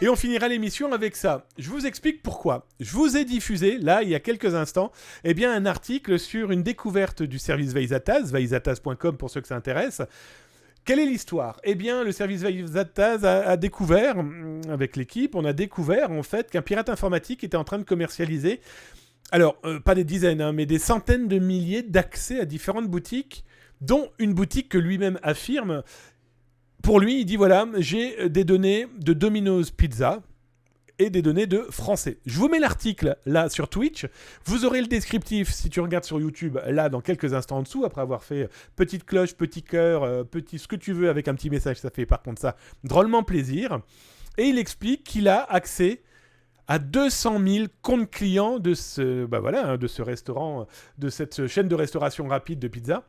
Et on finira l'émission avec ça. Je vous explique pourquoi. Je vous ai diffusé, là, il y a quelques instants, un article sur une découverte du service Veizataz, veizataz.com pour ceux que ça intéresse. Quelle est l'histoire ? Le service Veizataz a découvert, avec l'équipe, on a découvert en fait qu'un pirate informatique était en train de commercialiser, alors pas des dizaines, mais des centaines de milliers d'accès à différentes boutiques, dont une boutique que lui-même affirme. Pour lui, il dit voilà, j'ai des données de Domino's Pizza et des données de Français. Je vous mets l'article là sur Twitch. Vous aurez le descriptif si tu regardes sur YouTube là dans quelques instants en dessous, après avoir fait petite cloche, petit cœur, petit ce que tu veux avec un petit message. Ça fait par contre ça drôlement plaisir. Et il explique qu'il a accès à 200 000 comptes clients de ce restaurant, de cette chaîne de restauration rapide de pizza.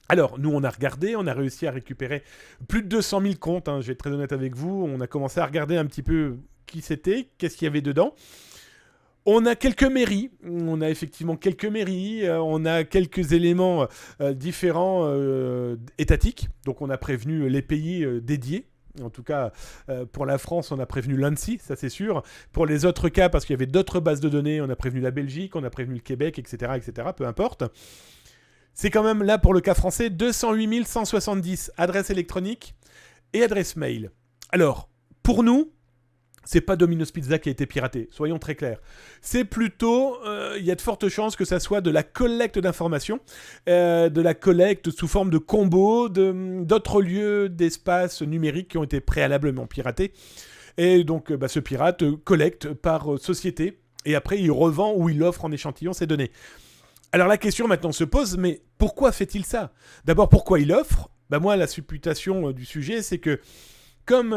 Alors, nous, on a regardé, on a réussi à récupérer plus de 200 000 comptes, je vais être très honnête avec vous. On a commencé à regarder un petit peu qui c'était, qu'est-ce qu'il y avait dedans. On a quelques mairies, on a effectivement quelques mairies, on a quelques éléments différents étatiques. Donc, on a prévenu les pays dédiés. En tout cas, pour la France, on a prévenu l'ANSSI, ça c'est sûr. Pour les autres cas, parce qu'il y avait d'autres bases de données, on a prévenu la Belgique, on a prévenu le Québec, etc., peu importe. C'est quand même, là, pour le cas français, 208 170 adresses électroniques et adresses mail. Alors, pour nous, c'est pas Domino's Pizza qui a été piraté, soyons très clairs. C'est plutôt, il y a de fortes chances que ça soit de la collecte d'informations, de la collecte sous forme de combos, d'autres lieux d'espace numérique qui ont été préalablement piratés. Et donc, ce pirate collecte par société, et après, il revend ou il offre en échantillon ces données. Alors la question maintenant se pose, mais pourquoi fait-il ça ? D'abord, pourquoi il offre ? Moi, la supputation du sujet, c'est que comme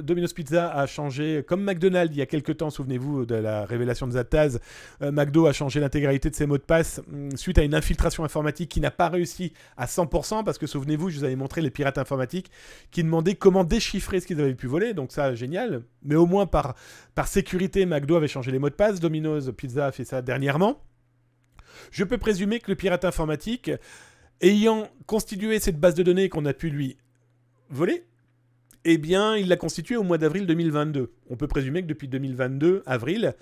Domino's Pizza a changé, comme McDonald's il y a quelques temps, souvenez-vous de la révélation de Zataz, McDo a changé l'intégralité de ses mots de passe suite à une infiltration informatique qui n'a pas réussi à 100%, parce que souvenez-vous, je vous avais montré les pirates informatiques qui demandaient comment déchiffrer ce qu'ils avaient pu voler, donc ça, génial. Mais au moins par sécurité, McDo avait changé les mots de passe, Domino's Pizza a fait ça dernièrement. Je peux présumer que le pirate informatique, ayant constitué cette base de données qu'on a pu lui voler, il l'a constituée au mois d'avril 2022. On peut présumer que depuis 2022, avril,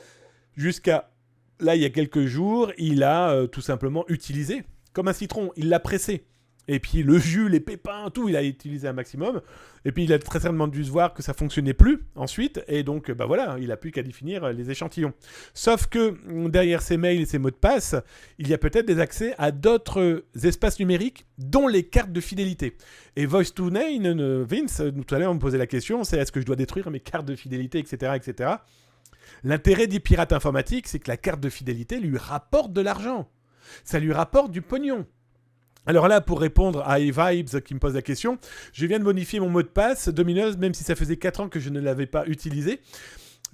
jusqu'à là, il y a quelques jours, il a tout simplement utilisé, comme un citron, il l'a pressé. Et puis le jus, les pépins, tout, il a utilisé un maximum. Et puis il a très certainement dû se voir que ça fonctionnait plus ensuite. Et donc, il a plus qu'à définir les échantillons. Sauf que derrière ces mails et ces mots de passe, il y a peut-être des accès à d'autres espaces numériques, dont les cartes de fidélité. Et Voice2Nine, Vince, tout à l'heure, on me posait la question, c'est est-ce que je dois détruire mes cartes de fidélité, etc., etc. L'intérêt des pirates informatiques, c'est que la carte de fidélité lui rapporte de l'argent. Ça lui rapporte du pognon. Alors là, pour répondre à eVibes qui me pose la question, je viens de modifier mon mot de passe Domino's, même si ça faisait 4 ans que je ne l'avais pas utilisé.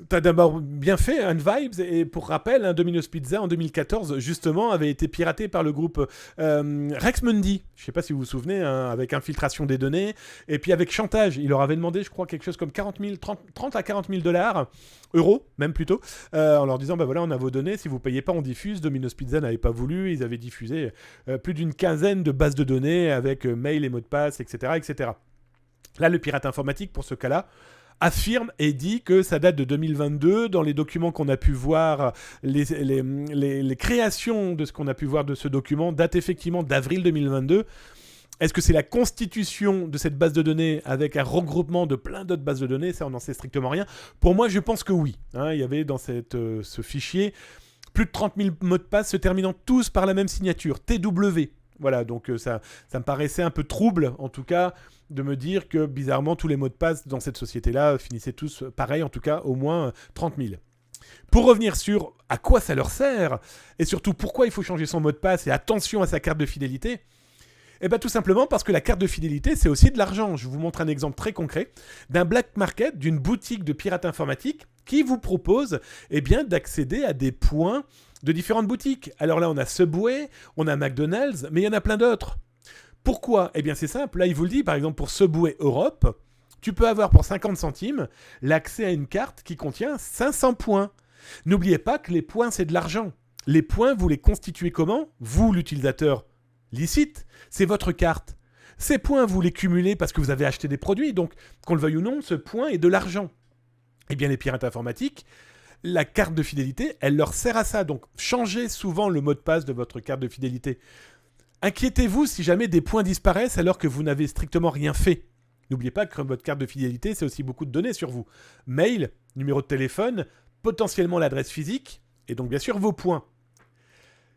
T'as d'abord bien fait, Vibes, et pour rappel, Domino's Pizza en 2014, justement, avait été piraté par le groupe Rexmundi. Je ne sais pas si vous vous souvenez, avec infiltration des données, et puis avec chantage. Il leur avait demandé, je crois, quelque chose comme 30 à 40 000 dollars, euros, même plutôt, en leur disant, on a vos données, si vous ne payez pas, on diffuse. Domino's Pizza n'avait pas voulu, ils avaient diffusé plus d'une quinzaine de bases de données avec mail et mots de passe, etc., etc. Là, le pirate informatique, pour ce cas-là, affirme et dit que ça date de 2022. Dans les documents qu'on a pu voir, les créations de ce qu'on a pu voir de ce document datent effectivement d'avril 2022. Est-ce que c'est la constitution de cette base de données avec un regroupement de plein d'autres bases de données ? Ça, on n'en sait strictement rien. Pour moi, je pense que oui. Il y avait dans ce fichier plus de 30 000 mots de passe se terminant tous par la même signature, TW. Voilà, donc ça me paraissait un peu trouble, en tout cas, de me dire que, bizarrement, tous les mots de passe dans cette société-là finissaient tous pareil, en tout cas, au moins 30 000. Pour revenir sur à quoi ça leur sert, et surtout pourquoi il faut changer son mot de passe, et attention à sa carte de fidélité, tout simplement parce que la carte de fidélité, c'est aussi de l'argent. Je vous montre un exemple très concret d'un black market, d'une boutique de pirates informatiques, qui vous propose d'accéder à des points de différentes boutiques. Alors là, on a Subway, on a McDonald's, mais il y en a plein d'autres. Pourquoi ? C'est simple. Là, il vous le dit, par exemple, pour Subway Europe, tu peux avoir pour 50 centimes l'accès à une carte qui contient 500 points. N'oubliez pas que les points, c'est de l'argent. Les points, vous les constituez comment ? Vous, l'utilisateur licite, c'est votre carte. Ces points, vous les cumulez parce que vous avez acheté des produits. Donc, qu'on le veuille ou non, ce point est de l'argent. Eh bien, les pirates informatiques, la carte de fidélité, elle leur sert à ça. Donc, changez souvent le mot de passe de votre carte de fidélité. Inquiétez-vous si jamais des points disparaissent alors que vous n'avez strictement rien fait. N'oubliez pas que votre carte de fidélité, c'est aussi beaucoup de données sur vous. Mail, numéro de téléphone, potentiellement l'adresse physique, et donc bien sûr vos points.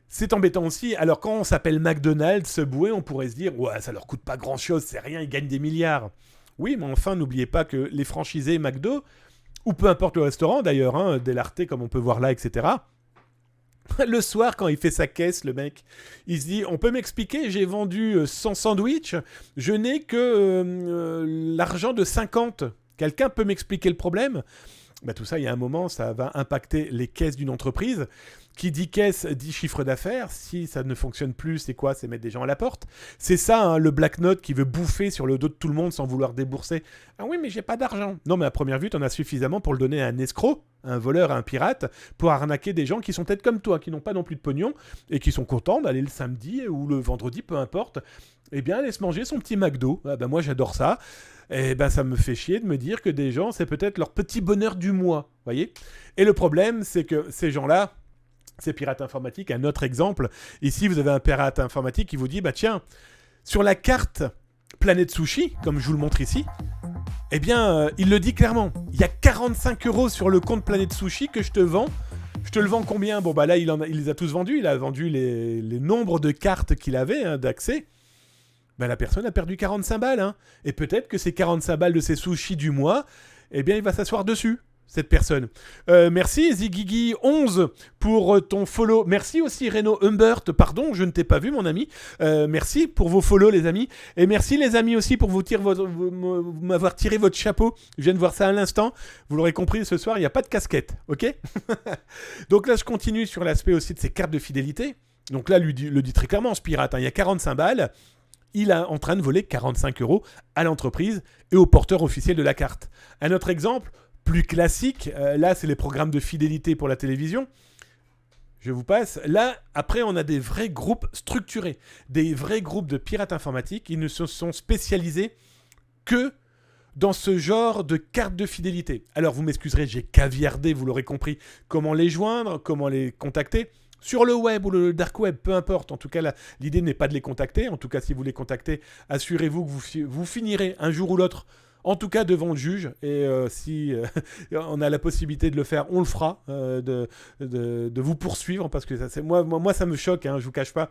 C'est embêtant aussi. Alors quand on s'appelle McDonald's, Subway, on pourrait se dire « Ouais, ça leur coûte pas grand-chose, c'est rien, ils gagnent des milliards. » Oui, mais enfin, n'oubliez pas que les franchisés McDo, ou peu importe le restaurant d'ailleurs, hein, Delarte comme on peut voir là, etc., le soir, quand il fait sa caisse, le mec, il se dit « On peut m'expliquer, j'ai vendu 100 sandwichs, je n'ai que l'argent de 50. Quelqu'un peut m'expliquer le problème ?» Bah, tout ça, il y a un moment, ça va impacter les caisses d'une entreprise. Qui dit caisse, dit chiffre d'affaires. Si ça ne fonctionne plus, c'est quoi? C'est mettre des gens à la porte. C'est ça, hein, le Black Note qui veut bouffer sur le dos de tout le monde sans vouloir débourser. Ah oui, mais j'ai pas d'argent. Non, mais à première vue, t'en as suffisamment pour le donner à un escroc, un voleur, un pirate, pour arnaquer des gens qui sont peut-être comme toi, qui n'ont pas non plus de pognon, et qui sont contents d'aller le samedi ou le vendredi, peu importe, eh bien, aller se manger son petit McDo. Ah ben moi, j'adore ça. Et ben ça me fait chier de me dire que des gens, c'est peut-être leur petit bonheur du mois, voyez. Et le problème, c'est que ces gens-là, ces pirates informatiques, un autre exemple, ici vous avez un pirate informatique qui vous dit, bah tiens, sur la carte Planète Sushi, comme je vous le montre ici, eh bien, il le dit clairement, il y a 45 € sur le compte Planète Sushi que je te vends. Je te le vends combien? Bon bah là, il les a tous vendus, il a vendu les nombres de cartes qu'il avait, hein, d'accès. Ben, la personne a perdu 45 balles. Hein. Et peut-être que ces 45 balles de ses sushis du mois, eh bien, il va s'asseoir dessus, cette personne. Merci, Zigigi11, pour ton follow. Merci aussi, Reno Humbert. Pardon, je ne t'ai pas vu, mon ami. Merci pour vos follow, les amis. Et merci, les amis, aussi, pour m'avoir tiré votre chapeau. Je viens de voir ça à l'instant. Vous l'aurez compris, ce soir, il n'y a pas de casquette. OK? Donc là, je continue sur l'aspect aussi de ces cartes de fidélité. Donc là, le dit très clairement, ce pirate. Hein, il y a 45 balles. Il est en train de voler 45 € à l'entreprise et au porteur officiel de la carte. Un autre exemple, plus classique, là c'est les programmes de fidélité pour la télévision. Je vous passe. Là, après, on a des vrais groupes structurés, des vrais groupes de pirates informatiques. Ils ne se sont spécialisés que dans ce genre de cartes de fidélité. Alors vous m'excuserez, j'ai caviardé, vous l'aurez compris, comment les joindre, comment les contacter. Sur le web ou le dark web, peu importe. En tout cas, l'idée n'est pas de les contacter. En tout cas, si vous les contactez, assurez-vous que vous finirez un jour ou l'autre, en tout cas devant le juge. Et si on a la possibilité de le faire, on le fera, de vous poursuivre. Parce que moi, ça me choque, hein, je ne vous cache pas.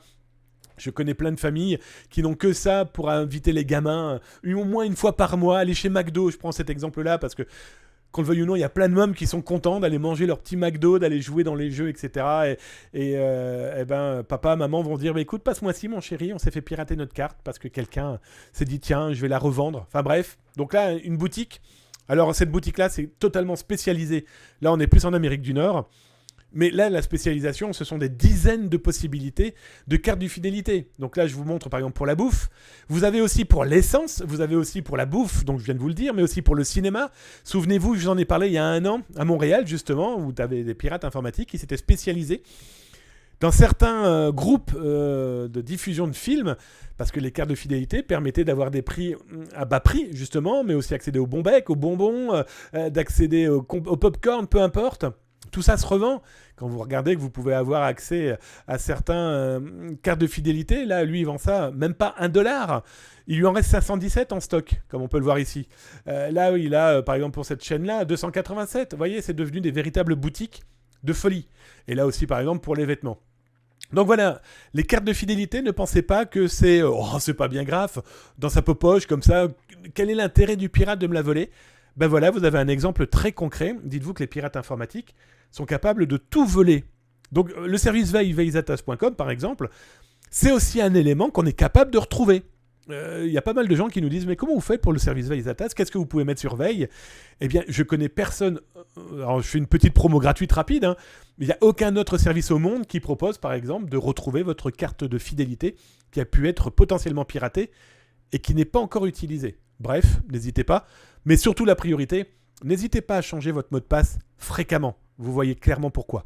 Je connais plein de familles qui n'ont que ça pour inviter les gamins, au moins une fois par mois, aller chez McDo. Je prends cet exemple-là parce que qu'on le veuille ou non, il y a plein de mômes qui sont contents d'aller manger leur petit McDo, d'aller jouer dans les jeux, etc. Et ben, papa, maman vont dire, bah, écoute, passe-moi ci, mon chéri, on s'est fait pirater notre carte parce que quelqu'un s'est dit, tiens, je vais la revendre. Enfin bref, donc là, une boutique. Alors cette boutique-là, c'est totalement spécialisé. Là, on est plus en Amérique du Nord. Mais là, la spécialisation, ce sont des dizaines de possibilités de cartes de fidélité. Donc là, je vous montre par exemple pour la bouffe. Vous avez aussi pour l'essence, vous avez aussi pour la bouffe, donc je viens de vous le dire, mais aussi pour le cinéma. Souvenez-vous, je vous en ai parlé il y a 1 an, à Montréal justement, où tu avais des pirates informatiques qui s'étaient spécialisés dans certains groupes de diffusion de films, parce que les cartes de fidélité permettaient d'avoir des prix à bas prix, justement, mais aussi accéder au bon bec, aux bonbons, d'accéder au popcorn, peu importe. Tout ça se revend. Quand vous regardez que vous pouvez avoir accès à certains cartes de fidélité, là, lui, il vend ça même pas $1. Il lui en reste 517 en stock, comme on peut le voir ici. Là, il a, par exemple, pour cette chaîne-là, 287. Vous voyez, c'est devenu des véritables boutiques de folie. Et là aussi, par exemple, pour les vêtements. Donc voilà, les cartes de fidélité, ne pensez pas que c'est c'est pas bien grave, dans sa poche, comme ça, quel est l'intérêt du pirate de me la voler? Ben voilà, vous avez un exemple très concret. Dites-vous que les pirates informatiques sont capables de tout voler. Donc le service veille, veizatas.com par exemple, c'est aussi un élément qu'on est capable de retrouver. Il y a pas mal de gens qui nous disent « Mais comment vous faites pour le service Veizatas? Qu'est-ce que vous pouvez mettre sur veille ?» Eh bien, je connais personne... Alors, je fais une petite promo gratuite rapide. Hein, mais il n'y a aucun autre service au monde qui propose, par exemple, de retrouver votre carte de fidélité qui a pu être potentiellement piratée et qui n'est pas encore utilisée. Bref, n'hésitez pas. Mais surtout, la priorité, n'hésitez pas à changer votre mot de passe fréquemment. Vous voyez clairement pourquoi.